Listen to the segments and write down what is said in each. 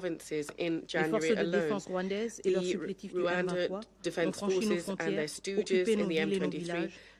provinces in Les January forces de alone. défense rwandaises et leurs The supplétifs du Rwanda M23 ont Defense franchi nos Forces and frontières, their stooges occupé in nos the villes et nos M23 villages,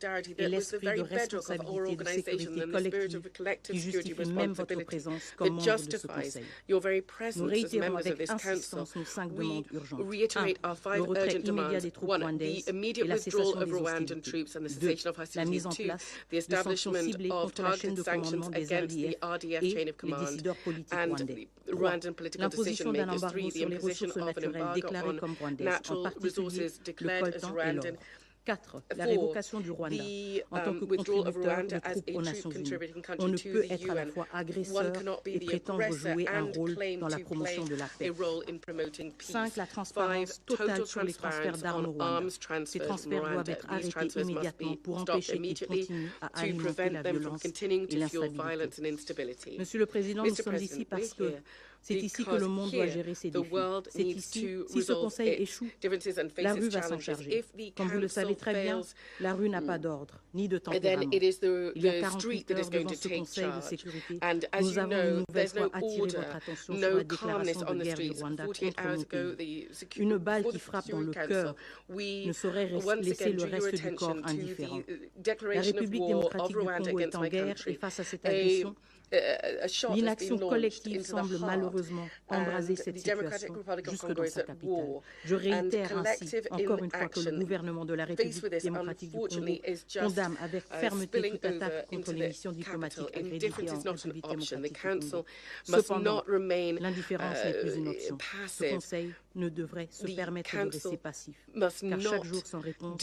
solidarity et that was the l'esprit very de bedrock of our responsabilité, de organization sécurité and the spirit collective of a collective qui security justifie même votre responsibility. présence That comme membre justifies your very presence as members of this Council. We reiterate our 5 urgent demands. 1, the immediate withdrawal of Rwandan troops and the cessation of hostilities. 2, the establishment of targeted sanctions against the RDF chain of command and Rwandan political decision makers. 3, the imposition of an embargo on natural resources declared as Rwandan. 4, la révocation du Rwanda en tant que contributeur de troupes aux Nations Unies. On ne peut être à la fois agresseur et prétendre jouer un rôle dans la promotion de la paix. 5, la transparence totale sur les transferts d'armes au Rwanda. Ces transferts doivent être arrêtés immédiatement pour empêcher qu'ils continuent à alimenter la violence et l'instabilité. Monsieur le Président, nous sommes ici parce que c'est ici que le monde doit gérer ses défis. C'est ici, si ce Conseil échoue, la rue va s'en charger. Comme vous le savez très bien, la rue n'a pas d'ordre, ni de tempérament. Il y a 48 heures devant ce Conseil de sécurité. Nous avons une nouvelle fois attiré votre attention sur la déclaration de guerre du Rwanda contre nos pays. Une balle qui frappe dans le cœur ne saurait laisser le reste du corps indifférent. La République démocratique du Congo est en guerre et face à cette agression, l'inaction collective semble malheureusement embraser cette situation jusque dans sa capitale. Je réitère ainsi encore une fois que le gouvernement de la République démocratique du Congo condamne avec fermeté toute attaque contre les missions diplomatiques accréditées en République démocratique du Congo. Cependant, l'indifférence n'est plus une option. Ce Conseil ne devrait se permettre de rester passif, car chaque jour sans réponse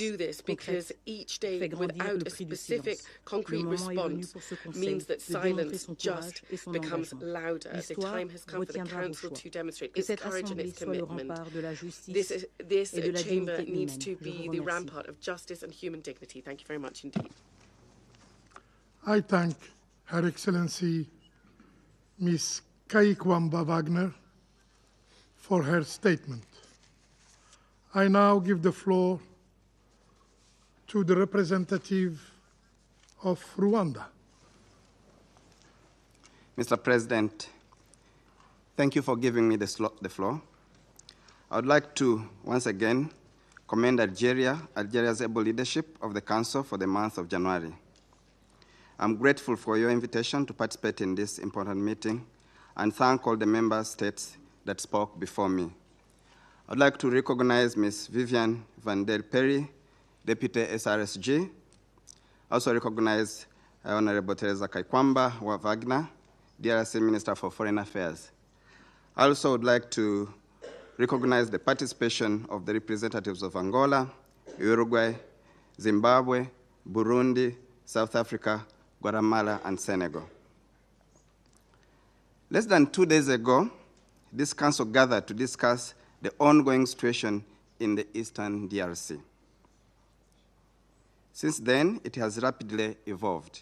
concrète fait grandir le prix du silence. Le moment est venu pour ce Conseil de démontrer son courage et son engagement. L'histoire retiendra vos choix. Que cette Assemblée soit le rempart de la justice et de la dignité humaine. Je vous remercie. I thank Her Excellency Ms. Kaikwamba Wagner for her statement. I now give the floor to the representative of Rwanda. Mr. President, thank you for giving me the floor. I would like to once again commend Algeria's able leadership of the Council for the month of January. I'm grateful for your invitation to participate in this important meeting and thank all the member states that spoke before me. I'd like to recognize Ms. Vivian Van Der Perry, Deputy SRSG. I also recognize Honorable Teresa Kaikwamba Wagner, DRC Minister for Foreign Affairs. I also would like to recognize the participation of the representatives of Angola, Uruguay, Zimbabwe, Burundi, South Africa, Guatemala, and Senegal. Less than 2 days ago, this council gathered to discuss the ongoing situation in the eastern DRC. Since then, it has rapidly evolved.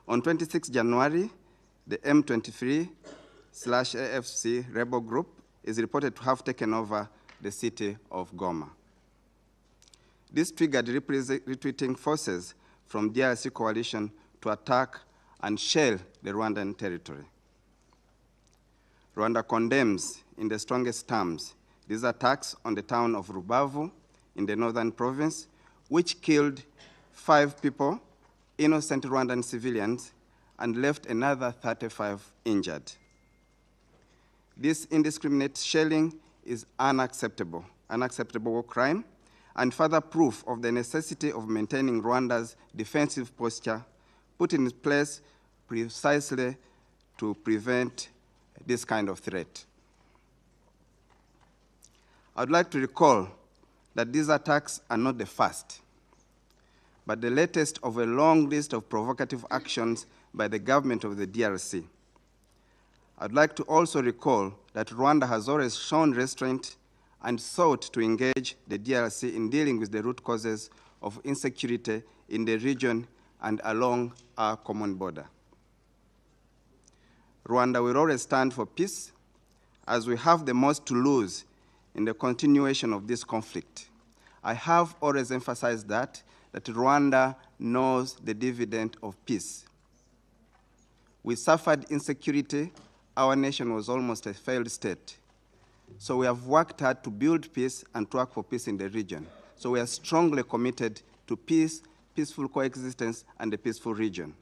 On 26 January, the M23/AFC rebel group is reported to have taken over the city of Goma. This triggered retreating forces from DRC coalition to attack and shell the Rwandan territory. Rwanda condemns in the strongest terms these attacks on the town of Rubavu in the northern province, which killed 5 people, innocent Rwandan civilians, and left another 35 injured. This indiscriminate shelling is unacceptable war crime, and further proof of the necessity of maintaining Rwanda's defensive posture put in place precisely to prevent this kind of threat. I'd like to recall that these attacks are not the first, but the latest of a long list of provocative actions by the government of the DRC. I'd like to also recall that Rwanda has always shown restraint and sought to engage the DRC in dealing with the root causes of insecurity in the region and along our common border. Rwanda will always stand for peace, as we have the most to lose in the continuation of this conflict. I have always emphasized that Rwanda knows the dividend of peace. We suffered insecurity. Our nation was almost a failed state. So we have worked hard to build peace and to work for peace in the region. So we are strongly committed to peace, peaceful coexistence, and a peaceful region.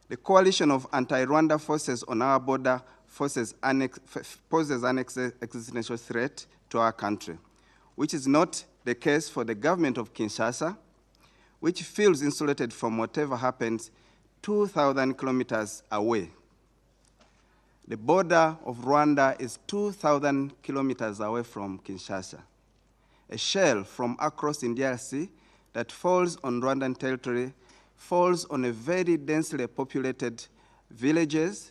The coalition of anti-Rwanda forces on our border poses an existential threat to our country, which is not the case for the government of Kinshasa, which feels insulated from whatever happens 2,000 kilometers away. The border of Rwanda is 2,000 kilometers away from Kinshasa. A shell from across in DRC that falls on Rwandan territory falls on a very densely populated villages,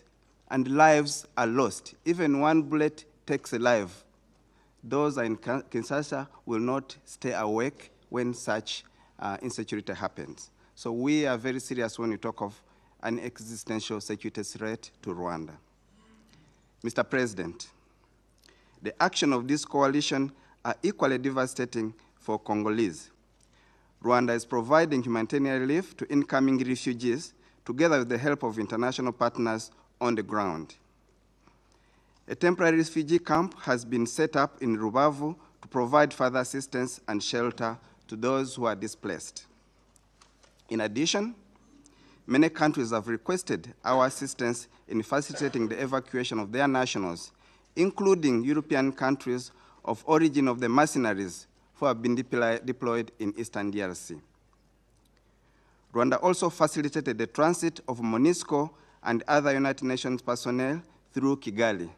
and lives are lost. Even one bullet takes a life. Those in Kinshasa will not stay awake when such insecurity happens. So we are very serious when we talk of an existential security threat to Rwanda. Mr. President, the action of this coalition are equally devastating for Congolese. Rwanda is providing humanitarian relief to incoming refugees together with the help of international partners on the ground. A temporary refugee camp has been set up in Rubavu to provide further assistance and shelter to those who are displaced. In addition, many countries have requested our assistance in facilitating the evacuation of their nationals, including European countries of origin of the mercenaries who have been deployed in Eastern DRC. Rwanda also facilitated the transit of MONUSCO and other United Nations personnel through Kigali.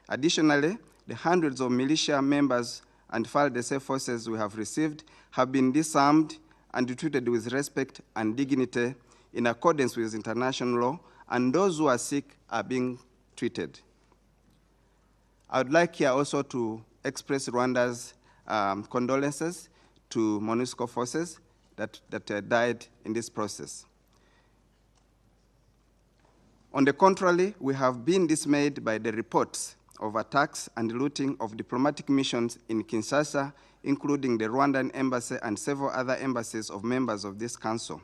Additionally, the hundreds of militia members and FARDC forces we have received have been disarmed and treated with respect and dignity in accordance with international law, and those who are sick are being treated. I would like here also to express Rwanda's condolences to MONUSCO forces that died in this process. On the contrary, we have been dismayed by the reports of attacks and looting of diplomatic missions in Kinshasa, including the Rwandan embassy and several other embassies of members of this council.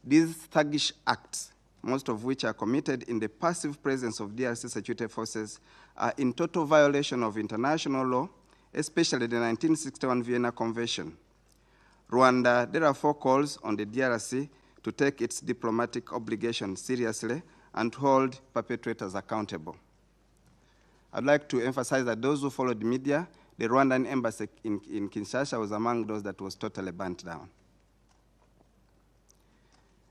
These thuggish acts, most of which are committed in the passive presence of DRC security forces, are in total violation of international law, especially the 1961 Vienna Convention. Rwanda therefore calls on the DRC to take its diplomatic obligations seriously and hold perpetrators accountable. I'd like to emphasize that those who followed the media, the Rwandan embassy in Kinshasa was among those that was totally burnt down.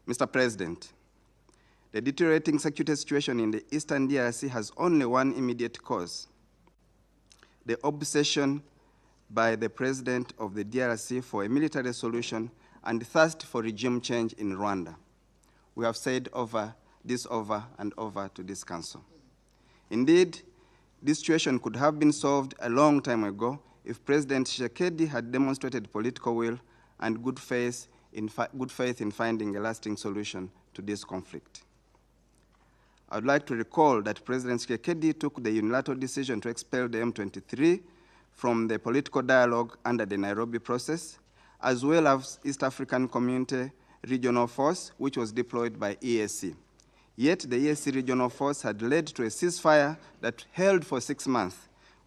Mr. President, the deteriorating security situation in the Eastern DRC has only one immediate cause: the obsession by the president of the DRC for a military solution and thirst for regime change in Rwanda. We have said over and over to this council. Indeed, this situation could have been solved a long time ago if President Tshisekedi had demonstrated political will and good faith in finding a lasting solution to this conflict. I would like to recall that President Tshisekedi took the unilateral decision to expel the M23 from the political dialogue under the Nairobi process, as well as East African Community Regional Force, which was deployed by EAC. Yet the EAC Regional Force had led to a ceasefire that held for 6 months,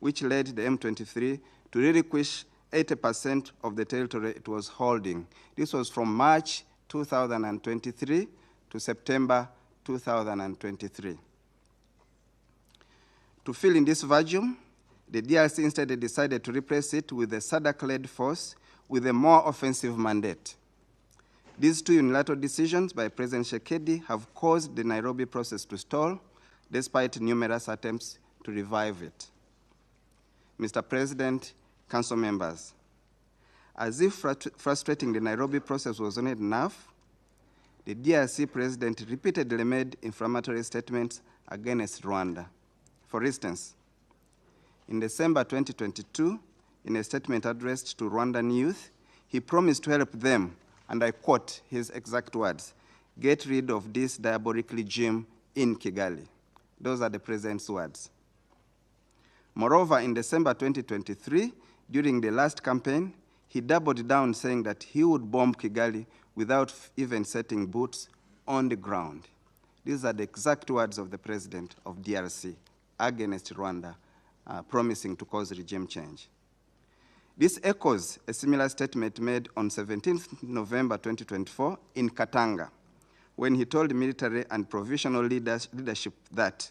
which led the M23 to relinquish 80% of the territory it was holding. This was from March 2023 to September 2023. To fill in this vacuum, the DRC instead decided to replace it with a SADC-led force with a more offensive mandate. These two unilateral decisions by President Tshisekedi have caused the Nairobi process to stall, despite numerous attempts to revive it. Mr. President, Council members, as if frustrating the Nairobi process was not enough, the DRC President repeatedly made inflammatory statements against Rwanda. For instance, in December 2022, in a statement addressed to Rwandan youth, he promised to help them, and I quote his exact words, "Get rid of this diabolic regime in Kigali." Those are the President's words. Moreover, in December 2023, during the last campaign, he doubled down saying that he would bomb Kigali without even setting boots on the ground. These are the exact words of the President of DRC against Rwanda, promising to cause regime change. This echoes a similar statement made on 17th November 2024 in Katanga, when he told military and provisional leadership that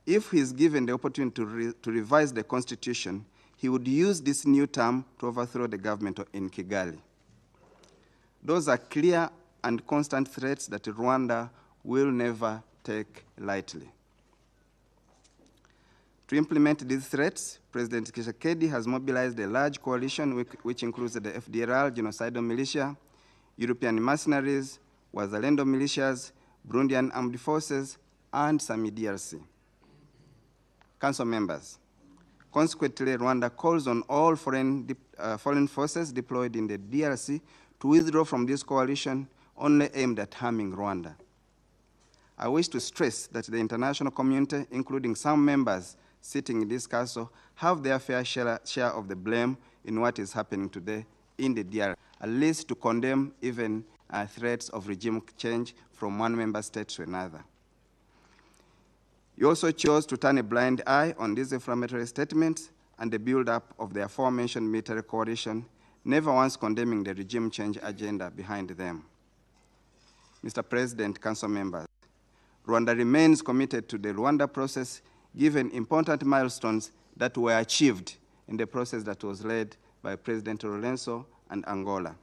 if he is given the opportunity to revise the constitution, he would use this new term to overthrow the government in Kigali. Those are clear and constant threats that Rwanda will never take lightly. To implement these threats, President Tshisekedi has mobilized a large coalition which includes the FDLR, genocidal militia, European mercenaries, Wazalendo militias, Burundian armed forces, and some DRC. Council members, consequently, Rwanda calls on all foreign forces deployed in the DRC to withdraw from this coalition only aimed at harming Rwanda. I wish to stress that the international community, including some members sitting in this council, have their fair share of the blame in what is happening today in the DRC, at least to condemn even threats of regime change from one member state to another. You also chose to turn a blind eye on these inflammatory statements and the build-up of the aforementioned military coalition, never once condemning the regime change agenda behind them. Mr. President, Council members, Rwanda remains committed to the Rwanda process, given important milestones that were achieved in the process that was led by President Lorenzo and Angola.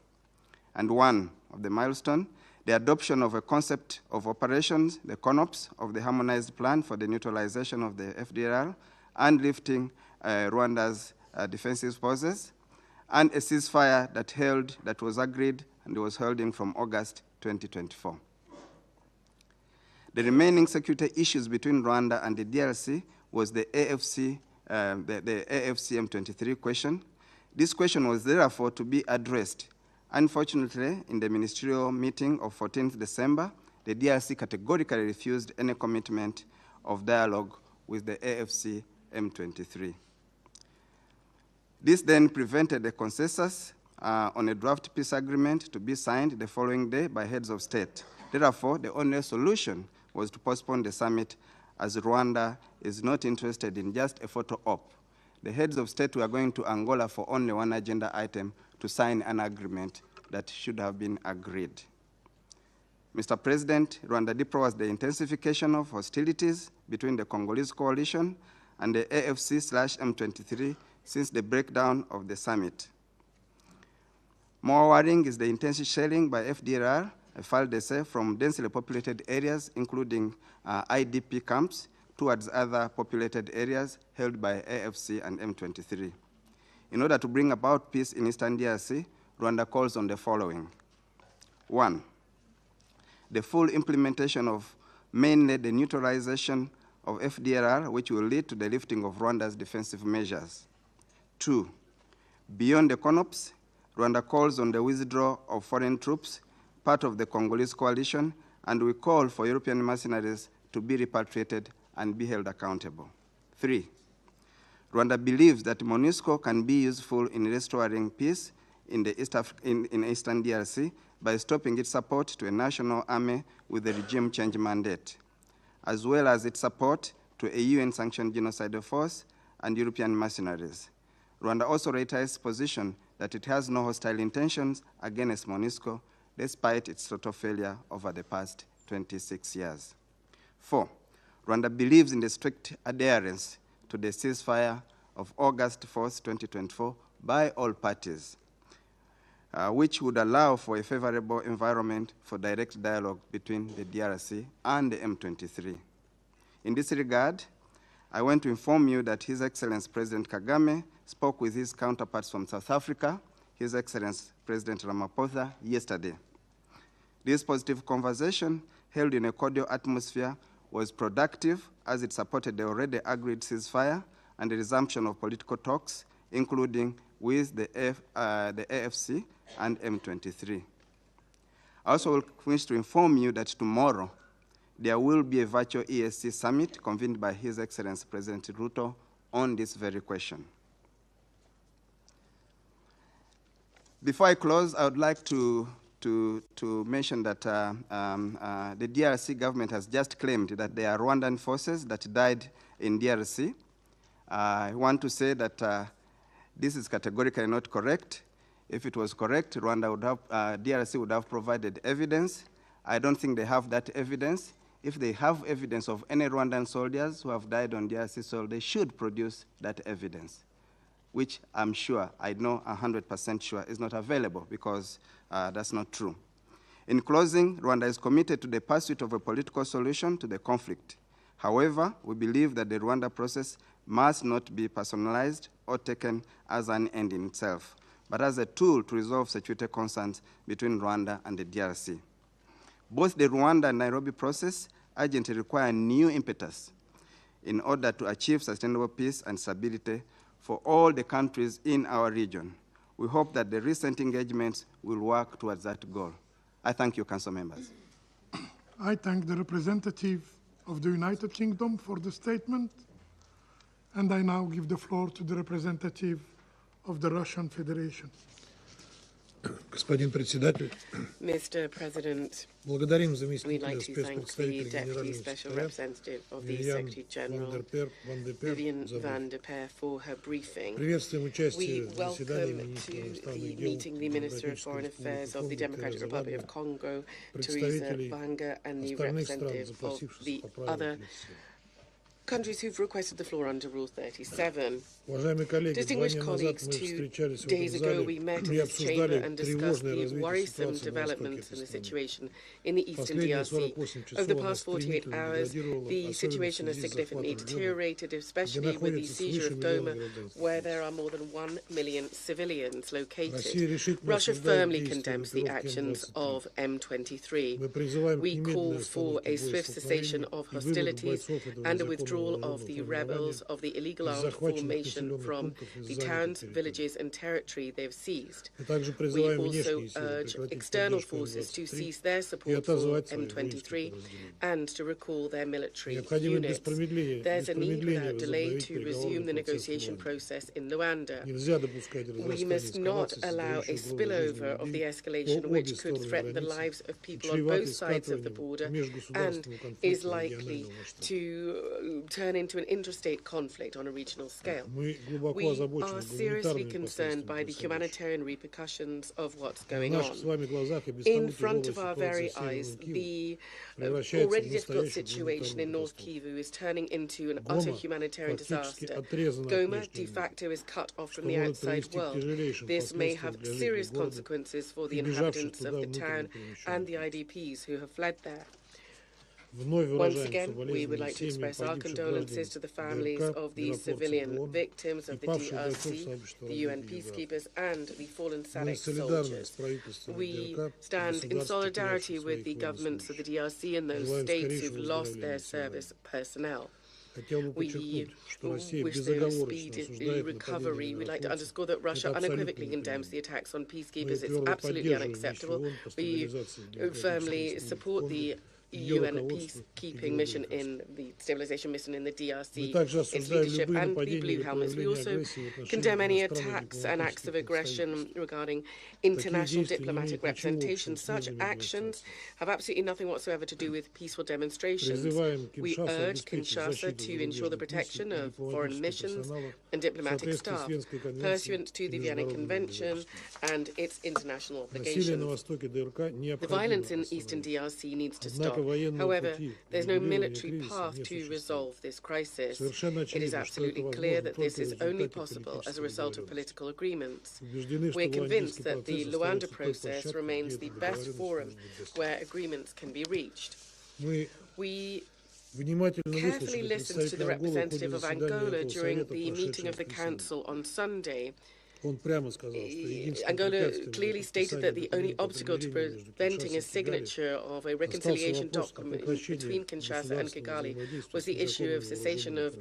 And one of the milestones, the adoption of a concept of operations, the CONOPS, of the harmonized plan for the neutralization of the FDLR and lifting Rwanda's defensive forces, and a ceasefire that was agreed and was holding from August 2024. The remaining security issues between Rwanda and the DRC was the AFC M23 question. This question was therefore to be addressed. Unfortunately, in the ministerial meeting of 14th December, the DRC categorically refused any commitment of dialogue with the AFC M23. This then prevented a consensus on a draft peace agreement to be signed the following day by heads of state. Therefore, the only solution was to postpone the summit, as Rwanda is not interested in just a photo op. The heads of state were going to Angola for only one agenda item, to sign an agreement that should have been agreed. Mr. President, Rwanda deploys the intensification of hostilities between the Congolese coalition and the AFC/M23 since the breakdown of the summit. More worrying is the intense shelling by FDLR, FARDC, from densely populated areas, including IDP camps, towards other populated areas held by AFC and M23. In order to bring about peace in Eastern DRC, Rwanda calls on the following. 1, the full implementation of mainly the neutralization of FDLR, which will lead to the lifting of Rwanda's defensive measures. 2, beyond the CONOPS, Rwanda calls on the withdrawal of foreign troops, part of the Congolese coalition, and we call for European mercenaries to be repatriated and be held accountable. 3, Rwanda believes that MONUSCO can be useful in restoring peace in Eastern DRC by stopping its support to a national army with a regime change mandate, as well as its support to a UN-sanctioned genocidal force and European mercenaries. Rwanda also reiterates its position that it has no hostile intentions against MONUSCO, despite its total failure over the past 26 years. 4, Rwanda believes in the strict adherence to the ceasefire of August 4th, 2024 by all parties, which would allow for a favorable environment for direct dialogue between the DRC and the M23. In this regard, I want to inform you that His Excellency President Kagame spoke with his counterparts from South Africa, His Excellency President Ramaphosa, yesterday. This positive conversation, held in a cordial atmosphere, was productive as it supported the already agreed ceasefire and the resumption of political talks, including with the AFC and M23. I also wish to inform you that tomorrow there will be a virtual ESC summit convened by His Excellency President Ruto on this very question. Before I close, I would like to mention that the DRC government has just claimed that there are Rwandan forces that died in DRC. I want to say that this is categorically not correct. If it was correct, DRC would have provided evidence I don't think they have that evidence. If they have evidence of any Rwandan soldiers who have died on DRC soil, they should produce that evidence, which I'm sure, I know 100% sure, is not available because that's not true. In closing, Rwanda is committed to the pursuit of a political solution to the conflict. However, we believe that the Rwanda process must not be personalized or taken as an end in itself, but as a tool to resolve security concerns between Rwanda and the DRC. Both the Rwanda and Nairobi process urgently require new impetus in order to achieve sustainable peace and stability for all the countries in our region. We hope that the recent engagements will work towards that goal. I thank you, Council members. I thank the representative of the United Kingdom for the statement, and I now give the floor to the representative of the Russian Federation. Господин председатель, Mr. President, благодарим we'd like заместителя to thank the спецпредставителя Deputy Генерального Special секретаря Representative of the Secretary General, Vivian van der Per, for her briefing. Приветствуем We участие в заседании welcome министра to иностранных the дел meeting the Minister of Foreign Affairs of the Democratic Republic of Congo, Teresa Banga, and the representative of the other countries who've requested the floor under Rule 37. Distinguished colleagues, 2 days ago we met in this chamber and discussed the worrisome developments in the situation in the eastern DRC. Over the past 48 hours, the situation has significantly deteriorated, especially with the seizure of Goma, where there are more than 1 million civilians located. Russia firmly condemns the actions of M23. We call for a swift cessation of hostilities and a withdrawal of the rebels of the illegal armed formation from the towns, villages and territory they've seized. We also urge external forces to cease their support for M23 and to recall their military units. There's a need without delay to resume the negotiation process in Rwanda. We must not allow a spillover of the escalation which could threaten the lives of people on both sides of the border and is likely to turn into an interstate conflict on a regional scale. We are seriously concerned by the humanitarian repercussions of what's going on. In front of our very eyes, the already difficult situation in North Kivu is turning into an utter humanitarian disaster. Goma de facto is cut off from the outside world. This may have serious consequences for the inhabitants of the town and the IDPs who have fled there. Once again, we would like to express our condolences to the families of the civilian victims of the DRC, the UN peacekeepers, and the fallen SADC soldiers. We stand in solidarity with the governments of the DRC and those states who've lost their service personnel. We wish them speedy recovery. We'd like to underscore that Russia unequivocally condemns the attacks on peacekeepers. It's absolutely unacceptable. We firmly support the UN peacekeeping mission in the stabilization mission in the DRC, its leadership, and the Blue Helmets. We also condemn any attacks and acts of aggression regarding international diplomatic representation. Such actions have absolutely nothing whatsoever to do with peaceful demonstrations. We urge Kinshasa to ensure the protection of foreign missions and diplomatic staff, pursuant to the Vienna Convention and its international obligations. The violence in eastern DRC needs to stop. However, there's no military path to resolve this crisis. It is absolutely clear that this is only possible as a result of political agreements. We're convinced that the Luanda process remains the best forum where agreements can be reached. We carefully listened to the representative of Angola during the meeting of the Council on Sunday. Angola clearly stated that the only obstacle to preventing a signature of a reconciliation document between Kinshasa and Kigali was the issue of cessation of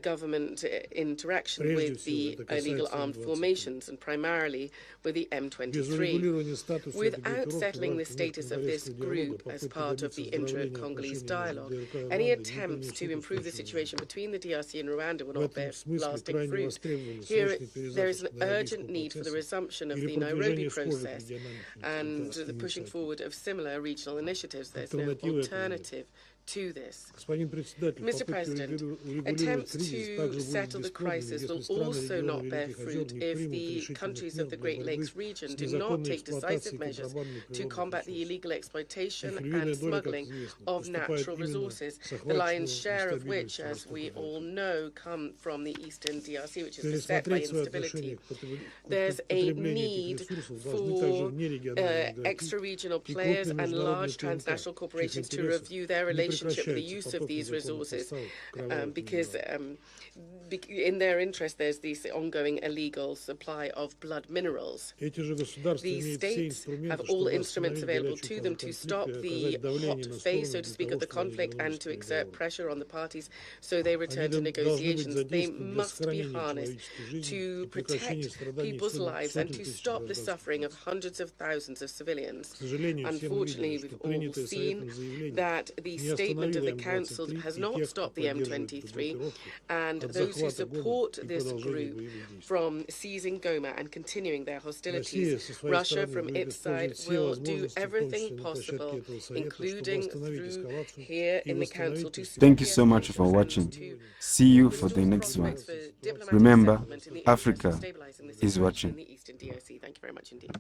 government interaction with the illegal armed formations, and primarily with the M23. Without settling the status of this group as part of the intra-Congolese dialogue, any attempts to improve the situation between the DRC and Rwanda will not bear lasting fruit. Here, there is an urgent need for the resumption of the Nairobi process and the pushing forward of similar regional initiatives. There's no alternative to this. Mr. Mr. President, attempts to settle the crisis will also not bear fruit if the countries of the Great Lakes region do not take decisive measures to combat the illegal exploitation and smuggling of natural resources, the lion's share of which, as we all know, come from the eastern DRC, which is beset by instability. There's a need for extra-regional players and large transnational corporations to review their relationship with the use of these resources, because in their interest there's this ongoing illegal supply of blood minerals. These states have all instruments available to them to stop the hot phase, so to speak, of the conflict and to exert pressure on the parties so they return to negotiations. They must be harnessed to protect people's lives and to stop the suffering of hundreds of thousands of civilians. Unfortunately, we've all seen that the statement of the Council has not stopped the M23, and those who support this group from seizing Goma and continuing their hostilities. Russia, from its side, will do everything possible, including through here in the Council, to... Thank you so much for watching. See you for the next one. Remember, Africa is watching. Thank you very much indeed.